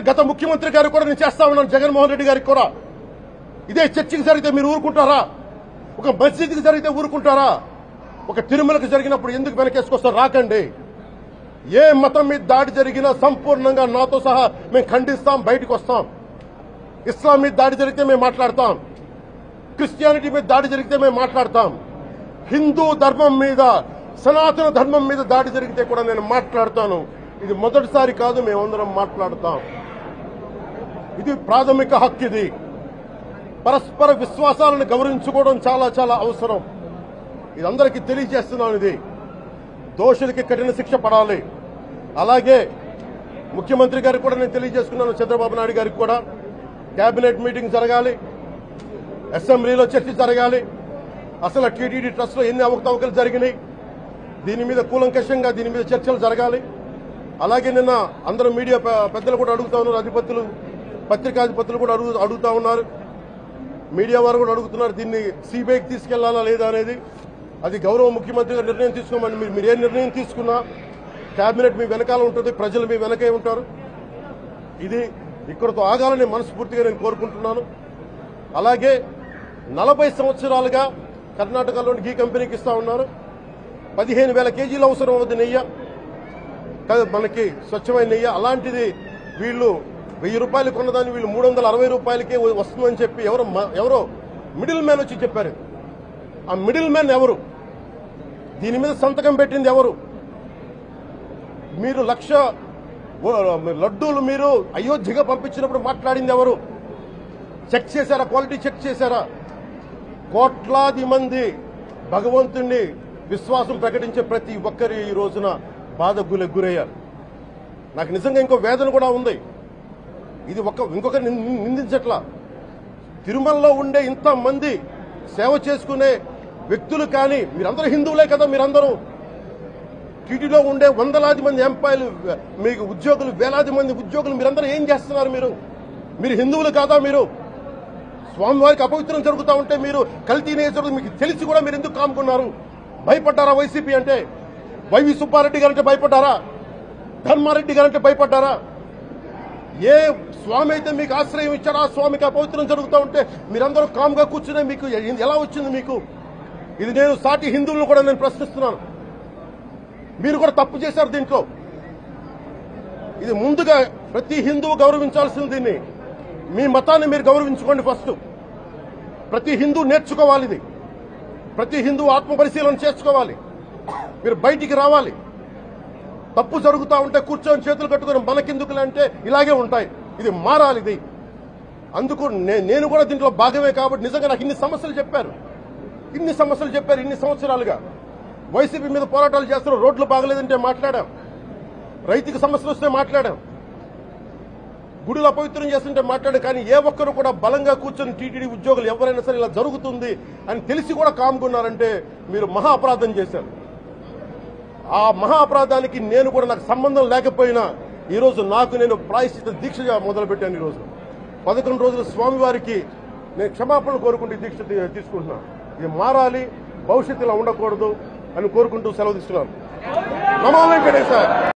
గత ముఖ్యమంత్రి గారు కూడా నేను చేస్తా ఉన్నాను. జగన్మోహన్ రెడ్డి గారికి కూడా ఇదే చర్చకి జరిగితే మీరు ఊరుకుంటారా? ఒక మసీదుకి జరిగితే ఊరుకుంటారా? ఒక తిరుమలకు జరిగినప్పుడు ఎందుకు వెనకేసుకొస్తారు? రాకండి. ఏ మతం మీద దాడి జరిగినా సంపూర్ణంగా నాతో సహా మేము ఖండిస్తాం, బయటకు వస్తాం. ఇస్లాం మీద దాడి జరిగితే మేము మాట్లాడతాం, క్రిస్టియానిటీ మీద దాడి జరిగితే మేము మాట్లాడతాం, హిందూ ధర్మం మీద, సనాతన ధర్మం మీద దాడి జరిగితే కూడా నేను మాట్లాడతాను. ఇది మొదటిసారి కాదు, మేమందరం మాట్లాడతాం. ఇది ప్రాథమిక హక్కు. ఇది పరస్పర విశ్వాసాలను గౌరవించుకోవడం చాలా చాలా అవసరం. ఇది అందరికీ తెలియజేస్తున్నాను. ఇది దోషులకి కఠిన శిక్ష పడాలి. అలాగే ముఖ్యమంత్రి గారికి కూడా నేను తెలియజేసుకున్నాను, చంద్రబాబు నాయుడు గారికి కూడా కేబినెట్ మీటింగ్ జరగాలి, అసెంబ్లీలో చర్చ జరగాలి. అసలు టీటీడీ ట్రస్ట్ లో ఎన్ని అవకతవకలు జరిగినాయి, దీని మీద కూలంకషంగా దీని మీద చర్చలు జరగాలి. అలాగే నిన్న అందరూ మీడియా పెద్దలు కూడా అడుగుతా ఉన్నారు, అధిపతులు, పత్రికాధిపతులు కూడా అడుగుతా ఉన్నారు, మీడియా వారు కూడా అడుగుతున్నారు, దీన్ని సిబిఐకి తీసుకెళ్లాలా లేదా అనేది. అది గౌరవ ముఖ్యమంత్రి గారు నిర్ణయం తీసుకోమని. మీరు ఏ నిర్ణయం తీసుకున్నా కేబినెట్ మీ వెనకాల ఉంటుంది, ప్రజలు మీ వెనకే ఉంటారు. ఇది ఇక్కడతో ఆగాలని మనస్ఫూర్తిగా నేను కోరుకుంటున్నాను. అలాగే 40 సంవత్సరాలుగా కర్ణాటకలోని గీ కంపెనీకి ఇస్తా ఉన్నారు. 15,000 కేజీలు అవసరం అవుతుంది నెయ్యి, మనకి స్వచ్ఛమైన నెయ్యి. అలాంటిది వీళ్ళు 1000 రూపాయలు కొన్నదాన్ని వీళ్ళు 360 రూపాయలకే వస్తుందని చెప్పి ఎవరో మిడిల్ మ్యాన్ వచ్చి చెప్పారు. ఆ మిడిల్ మ్యాన్ ఎవరు? దీని మీద సంతకం పెట్టింది ఎవరు? మీరు 1,00,000 లడ్డూలు మీరు అయోధ్యగా పంపించినప్పుడు మాట్లాడింది ఎవరు? చెక్ చేశారా? క్వాలిటీ చెక్ చేశారా? కోట్లాది మంది భగవంతుణ్ణి విశ్వాసం ప్రకటించే ప్రతి ఒక్కరి ఈ రోజున బాధకు గురయ్యారు. నాకు నిజంగా ఇంకో వేదన కూడా ఉంది. ఇది ఇంకొకరిని నిందించట్లా. తిరుమలలో ఉండే ఇంతమంది సేవ చేసుకునే వ్యక్తులు కానీ మీరందరూ హిందువులే కదా. మీరందరూ టీటీలో ఉండే వందలాది మంది ఎంప్లాయీలు, మీకు ఉద్యోగులు, వేలాది మంది ఉద్యోగులు, మీరందరూ ఏం చేస్తున్నారు? మీరు హిందువులు కాదా? మీరు స్వామివారికి అపవిత్రం జరుగుతూ ఉంటే మీరు కల్తీ జరుగుతుంది మీకు తెలిసి కూడా మీరు ఎందుకు కాముకున్నారు? భయపడ్డారా? వైసీపీ అంటే వైవి సుబ్బారెడ్డి గారంటే భయపడ్డారా? ధర్మారెడ్డి గారంటే భయపడ్డారా? ఏ స్వామి అయితే మీకు ఆశ్రయం ఇచ్చారో ఆ స్వామికి అపవిత్రం జరుగుతూ ఉంటే మీరందరూ కామ్గా కూర్చునే మీకు ఎలా వచ్చింది? మీకు ఇది నేను సాటి హిందువులను కూడా నేను ప్రశ్నిస్తున్నాను. మీరు కూడా తప్పు చేశారు దీంట్లో. ఇది ముందుగా ప్రతి హిందువు గౌరవించాల్సింది. దీన్ని మీ మతాన్ని మీరు గౌరవించుకోండి ఫస్ట్. ప్రతి హిందువు నేర్చుకోవాలి. ఇది ప్రతి హిందువు ఆత్మ పరిశీలన చేసుకోవాలి. మీరు బయటికి రావాలి. తప్పు జరుగుతూ ఉంటే కూర్చొని చేతులు కట్టుకుని మనకెందుకులే అంటే ఇలాగే ఉంటాయి. ఇది మారాలి. ఇది అందుకు నేను కూడా దీంట్లో భాగమే. కాబట్టి నిజంగా నాకు ఇన్ని సమస్యలు చెప్పారు ఇన్ని సంవత్సరాలుగా. వైసీపీ మీద పోరాటాలు చేస్తున్నారు. రోడ్లు బాగలేదంటే మాట్లాడాం, రైతుకి సమస్యలు వస్తే మాట్లాడాం, గుడులు అపవిత్రం చేస్తుంటే మాట్లాడాం. కానీ ఏ ఒక్కరు కూడా బలంగా కూర్చొని టీటీడీ ఉద్యోగులు ఎవరైనా సరే ఇలా జరుగుతుంది అని తెలిసి కూడా కామ్కున్నారంటే మీరు మహా అపరాధం చేశారు. ఆ మహా అపరాధానికి నేను కూడా నాకు సంబంధం లేకపోయినా ఈరోజు నేను ప్రాయశ్చిత్త దీక్షగా మొదలుపెట్టాను. ఈరోజు 11 రోజులు స్వామివారికి నేను క్షమాపణలు కోరుకుంటూ దీక్ష తీసుకుంటున్నాను. ఇది మారాలి, భవిష్యత్తులో ఉండకూడదు అని కోరుకుంటూ సెలవు తీసుకున్నాను. నమో వెంకటేశ్వర.